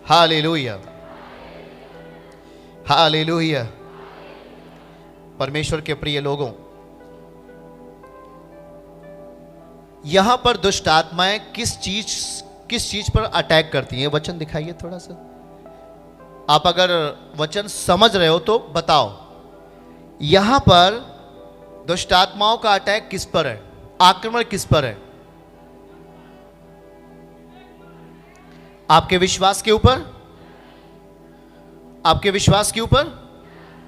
Hallelujah, hallelujah. परमेश्वर के प्रिय लोगों, यहां पर दुष्ट आत्माएं किस चीज पर अटैक करती हैं? वचन दिखाइए थोड़ा सा। आप अगर वचन समझ रहे हो तो बताओ, यहां पर दुष्ट आत्माओं का अटैक किस पर है? आक्रमण किस पर है? आपके विश्वास के ऊपर? आपके विश्वास के ऊपर?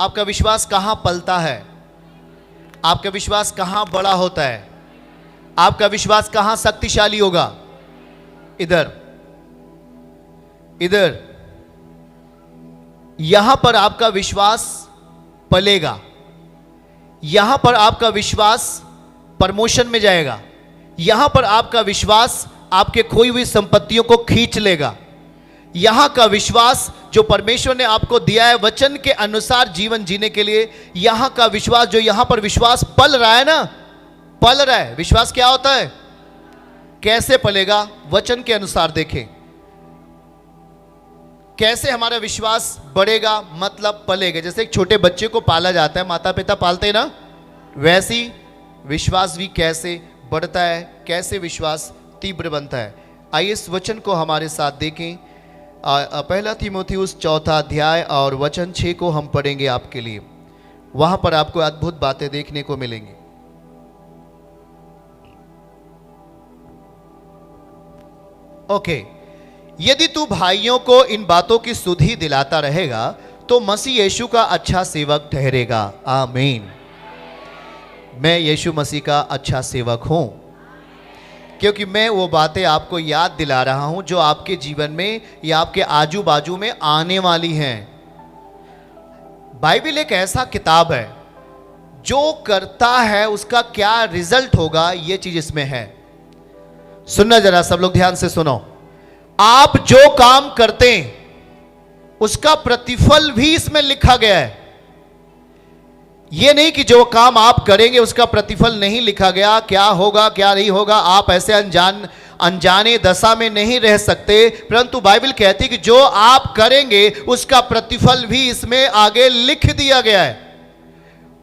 आपका विश्वास कहां पलता है? आपका विश्वास कहां बड़ा होता है? आपका विश्वास कहां शक्तिशाली होगा? इधर, इधर, यहां पर आपका विश्वास पलेगा, यहां पर आपका विश्वास प्रमोशन में जाएगा, यहां पर आपका विश्वास आपके खोई हुई संपत्तियों को खींच लेगा। यहां का विश्वास जो परमेश्वर ने आपको दिया है वचन के अनुसार जीवन जीने के लिए, यहां का विश्वास, जो यहां पर विश्वास पल रहा है ना, पल रहा है। विश्वास क्या होता है? कैसे पलेगा? वचन के अनुसार देखें कैसे हमारा विश्वास बढ़ेगा, मतलब पलेगा। जैसे एक छोटे बच्चे को पाला जाता है, माता पिता पालते हैं ना, वैसी विश्वास भी कैसे बढ़ता है, कैसे विश्वास तीव्र बनता है। आइए इस वचन को हमारे साथ देखें। पहला तीमुथियुस 4 अध्याय और वचन 6 को हम पढ़ेंगे आपके लिए। वहां पर आपको अद्भुत बातें देखने को मिलेंगी। ओके, यदि तू भाइयों को इन बातों की सुधि दिलाता रहेगा तो मसीह यीशु का अच्छा सेवक ठहरेगा। आमीन। मैं यीशु मसीह का अच्छा सेवक हूं, क्योंकि मैं वो बातें आपको याद दिला रहा हूं जो आपके जीवन में या आपके आजू बाजू में आने वाली हैं। बाइबल एक ऐसा किताब है, जो करता है उसका क्या रिजल्ट होगा, ये चीज इसमें है। सुनना जरा, सब लोग ध्यान से सुनो। आप जो काम करते हैं उसका प्रतिफल भी इसमें लिखा गया है। यह नहीं कि जो काम आप करेंगे उसका प्रतिफल नहीं लिखा गया, क्या होगा क्या नहीं होगा आप ऐसे अनजाने दशा में नहीं रह सकते। परंतु बाइबल कहती है कि जो आप करेंगे उसका प्रतिफल भी इसमें आगे लिख दिया गया है।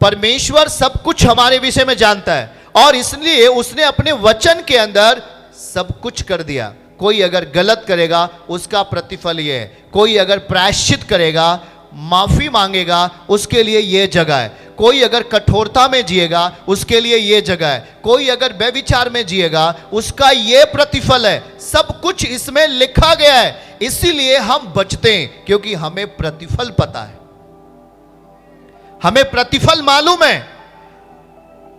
परमेश्वर सब कुछ हमारे विषय में जानता है और इसलिए उसने अपने वचन के अंदर सब कुछ कर दिया। कोई अगर गलत करेगा उसका प्रतिफल यह है, कोई अगर प्रायश्चित करेगा, माफी मांगेगा, उसके लिए यह जगह है। कोई अगर कठोरता में जिएगा उसके लिए यह जगह है। कोई अगर व्यभिचार में जिएगा उसका यह प्रतिफल है। सब कुछ इसमें लिखा गया है। इसीलिए हम बचते हैं, क्योंकि हमें प्रतिफल पता है, हमें प्रतिफल मालूम है।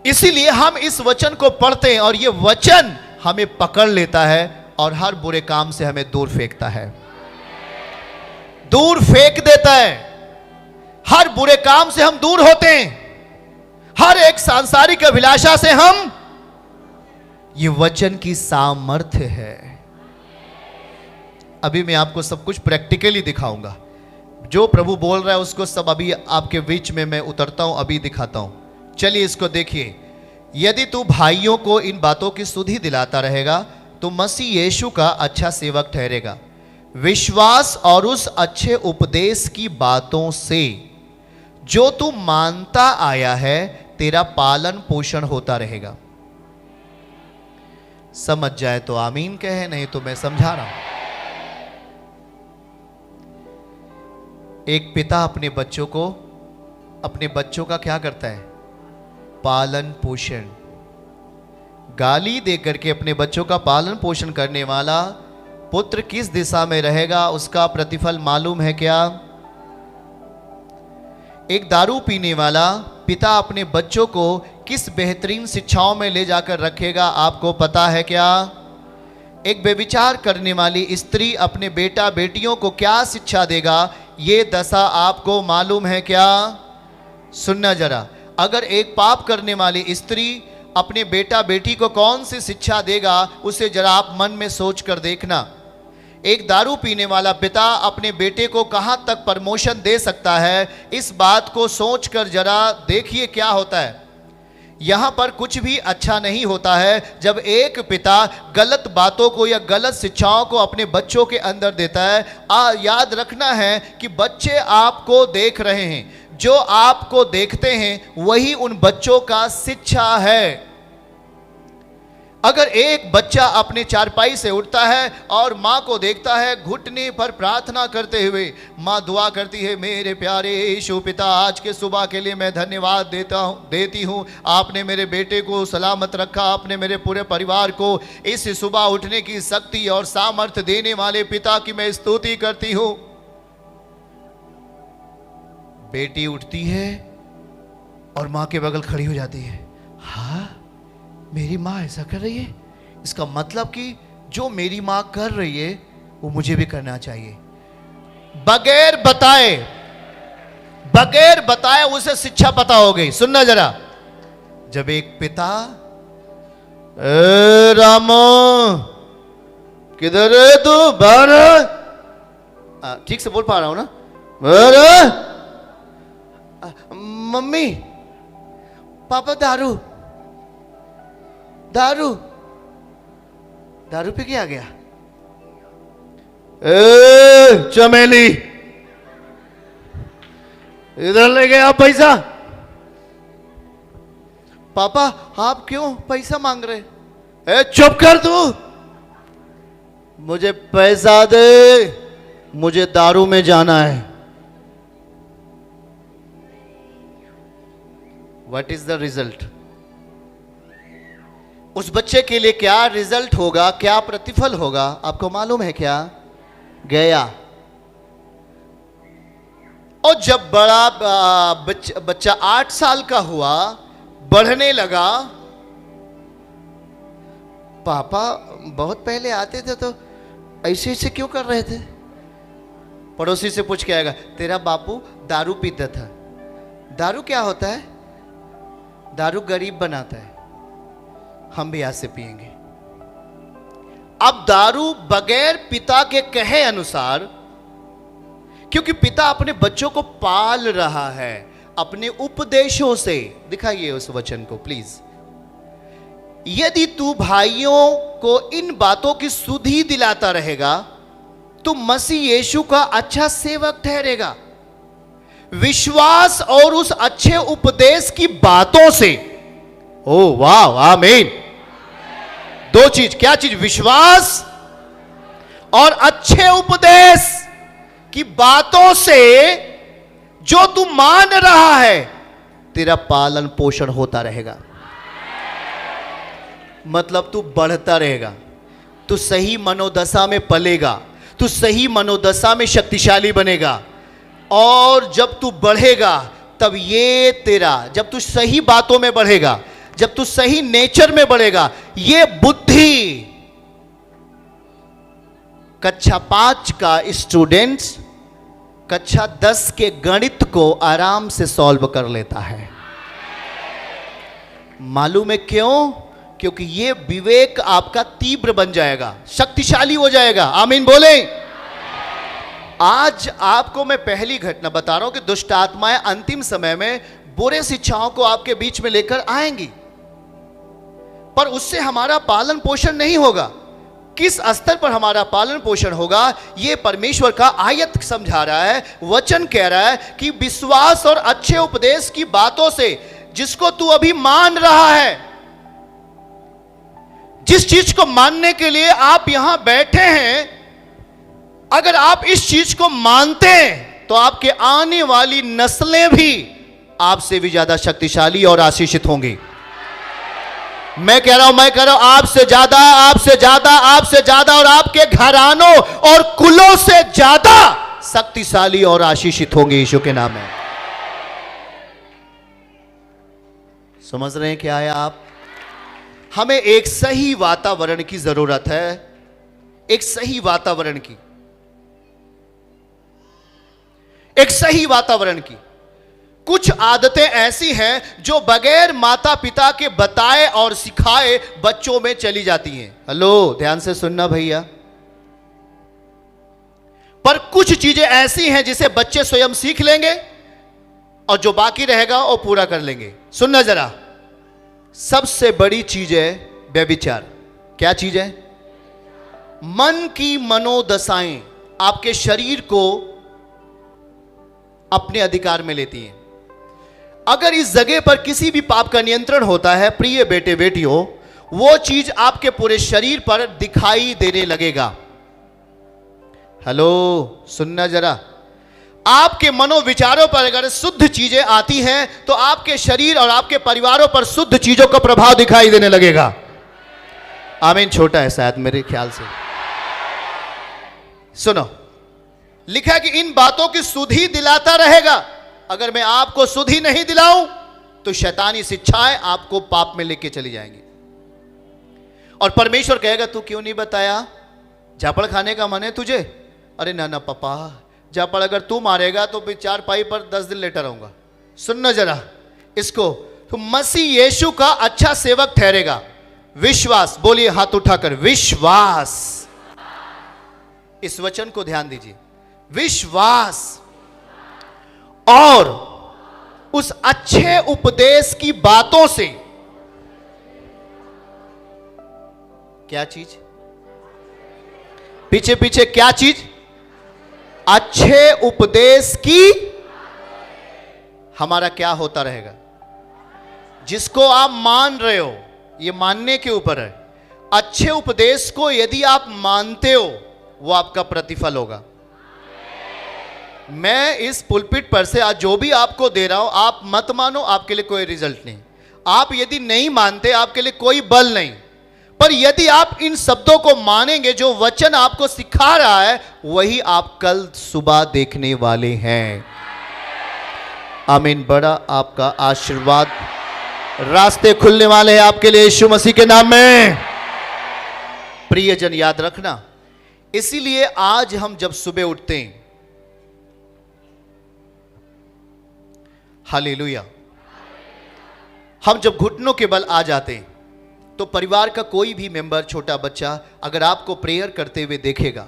इसीलिए हम इस वचन को पढ़ते हैं और यह वचन हमें पकड़ लेता है और हर बुरे काम से हमें दूर फेंकता है, दूर फेंक देता है। हर बुरे काम से हम दूर होते हैं, हर एक सांसारिक अभिलाषा से हम, ये वचन की सामर्थ्य है। अभी मैं आपको सब कुछ प्रैक्टिकली दिखाऊंगा। जो प्रभु बोल रहा है उसको सब अभी आपके बीच में मैं उतरता हूं, अभी दिखाता हूं। चलिए इसको देखिए। यदि तू भाइयों को इन बातों की सुधि दिलाता रहेगा तो मसीह यीशु का अच्छा सेवक ठहरेगा। विश्वास और उस अच्छे उपदेश की बातों से जो तू मानता आया है तेरा पालन पोषण होता रहेगा। समझ जाए तो आमीन कहे, नहीं तो मैं समझा रहा हूं। एक पिता अपने बच्चों का क्या करता है? पालन पोषण। गाली दे करके अपने बच्चों का पालन पोषण करने वाला पुत्र किस दिशा में रहेगा उसका प्रतिफल मालूम है क्या? एक दारू पीने वाला पिता अपने बच्चों को किस बेहतरीन शिक्षाओं में ले जाकर रखेगा आपको पता है क्या? एक व्यभिचार करने वाली स्त्री अपने बेटा बेटियों को क्या शिक्षा देगा, ये दशा आपको मालूम है क्या? सुनना जरा, अगर एक पाप करने वाली स्त्री अपने बेटा बेटी को कौन सी शिक्षा देगा उसे जरा आप मन में सोच कर देखना। एक दारू पीने वाला पिता अपने बेटे को कहां तक प्रमोशन दे सकता है, इस बात को सोचकर जरा देखिए क्या होता है। यहां पर कुछ भी अच्छा नहीं होता है जब एक पिता गलत बातों को या गलत शिक्षाओं को अपने बच्चों के अंदर देता है। याद रखना है कि बच्चे आपको देख रहे हैं, जो आपको देखते हैं वही उन बच्चों का शिक्षा है। अगर एक बच्चा अपने चारपाई से उठता है और माँ को देखता है घुटने पर प्रार्थना करते हुए, माँ दुआ करती है, मेरे प्यारे यीशु पिता, आज के सुबह के लिए मैं धन्यवाद देती हूँ। आपने मेरे बेटे को सलामत रखा, आपने मेरे पूरे परिवार को इस सुबह उठने की शक्ति और सामर्थ्य देने वाले पिता की मैं स्तुति करती हूँ। बेटी उठती है और माँ के बगल खड़ी हो जाती है। हाँ, मेरी माँ ऐसा कर रही है, इसका मतलब कि जो मेरी माँ कर रही है वो मुझे भी करना चाहिए। बगैर बताए उसे शिक्षा पता हो गई। सुनना जरा, जब एक पिता, राम किधर है तू, बाहर, ठीक से बोल पा रहा हूं ना, बाहर, मम्मी पापा दारू दारू दारू पी के आ गया, चमेली इधर ले गया पैसा। पापा आप क्यों पैसा मांग रहे? चुप कर तू, मुझे पैसा दे, मुझे दारू में जाना है। What is the result? उस बच्चे के लिए क्या रिजल्ट होगा, क्या प्रतिफल होगा, आपको मालूम है क्या? गया। और जब बच्चा 8 साल का हुआ, बढ़ने लगा, पापा बहुत पहले आते थे तो ऐसे ऐसे क्यों कर रहे थे? पड़ोसी से पूछ के आएगा, तेरा बापू दारू पीता था। दारू क्या होता है? दारू गरीब बनाता है, हम भी आज से पिएंगे। अब दारू बगैर पिता के कहे अनुसार, क्योंकि पिता अपने बच्चों को पाल रहा है अपने उपदेशों से। दिखाइए उस वचन को प्लीज। यदि तू भाइयों को इन बातों की सुधि दिलाता रहेगा तो मसीह यीशु का अच्छा सेवक ठहरेगा। विश्वास और उस अच्छे उपदेश की बातों से, ओ वाह, आमीन। दो चीज, क्या चीज? विश्वास और अच्छे उपदेश की बातों से जो तू मान रहा है, तेरा पालन पोषण होता रहेगा। मतलब तू बढ़ता रहेगा, तू सही मनोदशा में पलेगा, तू सही मनोदशा में शक्तिशाली बनेगा। और जब तू बढ़ेगा तब ये तेरा, जब तू सही बातों में बढ़ेगा, जब तू सही नेचर में बढ़ेगा, ये बुद्धि कक्षा 5 का स्टूडेंट्स कक्षा 10 के गणित को आराम से सॉल्व कर लेता है। मालूम है क्यों? क्योंकि ये विवेक आपका तीव्र बन जाएगा, शक्तिशाली हो जाएगा। आमीन बोले। आज आपको मैं पहली घटना बता रहा हूं कि दुष्ट आत्माएं अंतिम समय में बुरे शिक्षाओं को आपके बीच में लेकर आएंगी, पर उससे हमारा पालन पोषण नहीं होगा। किस स्तर पर हमारा पालन पोषण होगा, यह परमेश्वर का आयत समझा रहा है। वचन कह रहा है कि विश्वास और अच्छे उपदेश की बातों से, जिसको तू अभी मान रहा है, जिस चीज को मानने के लिए आप यहां बैठे हैं, अगर आप इस चीज को मानते हैं तो आपके आने वाली नस्लें भी आपसे भी ज्यादा शक्तिशाली और आशीषित होंगी। मैं कह रहा हूं आपसे ज्यादा, आपसे ज्यादा, आपसे ज्यादा, और आपके घरानों और कुलों से ज्यादा शक्तिशाली और आशीषित होंगे यीशु के नाम में। समझ रहे हैं क्या है आप? हमें एक सही वातावरण की जरूरत है, एक सही वातावरण की, एक सही वातावरण की। कुछ आदतें ऐसी हैं जो बगैर माता पिता के बताए और सिखाए बच्चों में चली जाती हैं। हेलो, ध्यान से सुनना भैया। पर कुछ चीजें ऐसी हैं जिसे बच्चे स्वयं सीख लेंगे और जो बाकी रहेगा वो पूरा कर लेंगे। सुनना जरा, सबसे बड़ी चीज है व्यभिचार। क्या चीज है? मन की मनोदशाएं आपके शरीर को अपने अधिकार में लेती हैं। अगर इस जगह पर किसी भी पाप का नियंत्रण होता है, प्रिय बेटे बेटियों, वो चीज आपके पूरे शरीर पर दिखाई देने लगेगा। हेलो, सुनना जरा। आपके मनोविचारों पर अगर शुद्ध चीजें आती हैं तो आपके शरीर और आपके परिवारों पर शुद्ध चीजों का प्रभाव दिखाई देने लगेगा। आमीन। छोटा है शायद मेरे ख्याल से। सुनो, लिखा है कि इन बातों की सुधि दिलाता रहेगा। अगर मैं आपको सुधि नहीं दिलाऊं तो शैतानी शिक्षाएं आपको पाप में लेके चली जाएंगी। और परमेश्वर कहेगा तू क्यों नहीं बताया? झापड़ खाने का मन है तुझे? अरे ना ना पापा, झापड़ अगर तू मारेगा तो फिर चारपाई पर 10 दिन लेटा रहूंगा। सुनना जरा इसको। तो मसीह यीशु का अच्छा सेवक ठहरेगा। विश्वास, बोलिए हाथ उठाकर, विश्वास। इस वचन को ध्यान दीजिए। विश्वास और उस अच्छे उपदेश की बातों से क्या चीज? पीछे पीछे क्या चीज? अच्छे उपदेश की हमारा क्या होता रहेगा? जिसको आप मान रहे हो, ये मानने के ऊपर है। अच्छे उपदेश को यदि आप मानते हो, वो आपका प्रतिफल होगा। मैं इस पुलपिट पर से आज जो भी आपको दे रहा हूं, आप मत मानो, आपके लिए कोई रिजल्ट नहीं। आप यदि नहीं मानते, आपके लिए कोई बल नहीं। पर यदि आप इन शब्दों को मानेंगे, जो वचन आपको सिखा रहा है, वही आप कल सुबह देखने वाले हैं। आमीन। बड़ा आपका आशीर्वाद, रास्ते खुलने वाले हैं आपके लिए यीशु मसीह के नाम में। प्रियजन, याद रखना, इसीलिए आज हम जब सुबह उठते हैं, हालेलुया, हम जब घुटनों के बल आ जाते हैं तो परिवार का कोई भी मेंबर, छोटा बच्चा अगर आपको प्रेयर करते हुए देखेगा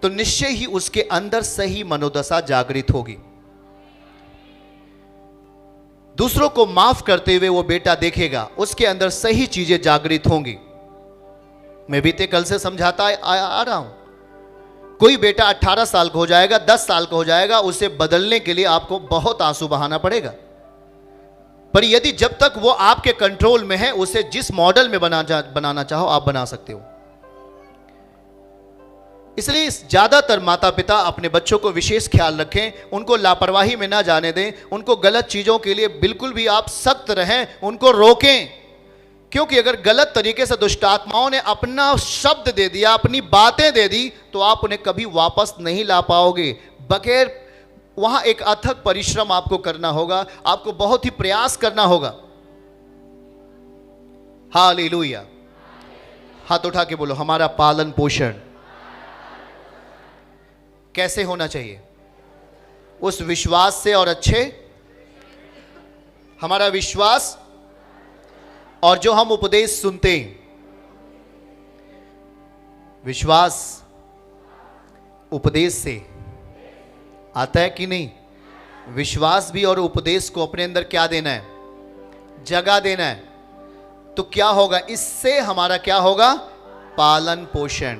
तो निश्चय ही उसके अंदर सही मनोदशा जागृत होगी। दूसरों को माफ करते हुए वो बेटा देखेगा, उसके अंदर सही चीजें जागृत होंगी। मैं बीते कल से समझाता आ रहा हूं। कोई बेटा 18 साल का हो जाएगा, 10 साल का हो जाएगा, उसे बदलने के लिए आपको बहुत आंसू बहाना पड़ेगा। पर यदि जब तक वो आपके कंट्रोल में है, उसे जिस मॉडल में बनाना चाहो आप बना सकते हो। इसलिए ज्यादातर माता पिता अपने बच्चों को विशेष ख्याल रखें, उनको लापरवाही में ना जाने दें, उनको गलत चीजों के लिए बिल्कुल भी आप सख्त रहें, उनको रोकें। क्योंकि अगर गलत तरीके से दुष्ट आत्माओं ने अपना शब्द दे दिया, अपनी बातें दे दी, तो आप उन्हें कभी वापस नहीं ला पाओगे। बगैर वहां एक अथक परिश्रम आपको करना होगा, आपको बहुत ही प्रयास करना होगा। हालेलुया। हाथ उठा के बोलो, हमारा पालन पोषण कैसे होना चाहिए? उस विश्वास से और अच्छे, हमारा विश्वास और जो हम उपदेश सुनते हैं, विश्वास उपदेश से आता है कि नहीं? विश्वास भी और उपदेश को अपने अंदर क्या देना है? जगह देना है। तो क्या होगा इससे? हमारा क्या होगा? पालन पोषण।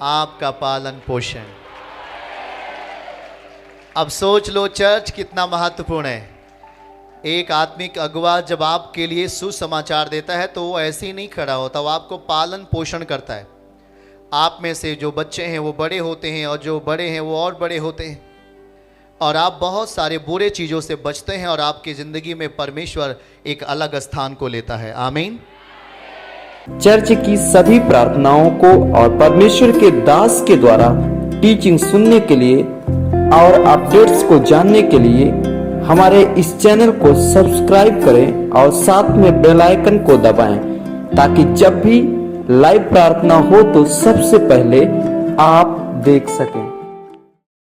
आपका पालन पोषण। अब सोच लो चर्च कितना महत्वपूर्ण है। एक आत्मिक अगुवा जब आपके लिए सुसमाचार देता है तो वो ऐसे ही नहीं खड़ा होता, वो आपको पालन पोषण करता है। आप में से जो बच्चे हैं वो बड़े होते हैं और जो बड़े हैं वो और बड़े होते हैं, और आप बहुत सारे बुरे चीज़ों से बचते हैं और आपकी ज़िंदगी में परमेश्वर एक अलग स्थान को लेता है। आमीन। चर्च की सभी प्रार्थनाओं को और परमेश्वर के दास के द्वारा टीचिंग सुनने के लिए और अपडेट्स को जानने के लिए हमारे इस चैनल को सब्सक्राइब करें और साथ में बेल आइकन को दबाएं, ताकि जब भी लाइव प्रार्थना हो तो सबसे पहले आप देख सकें।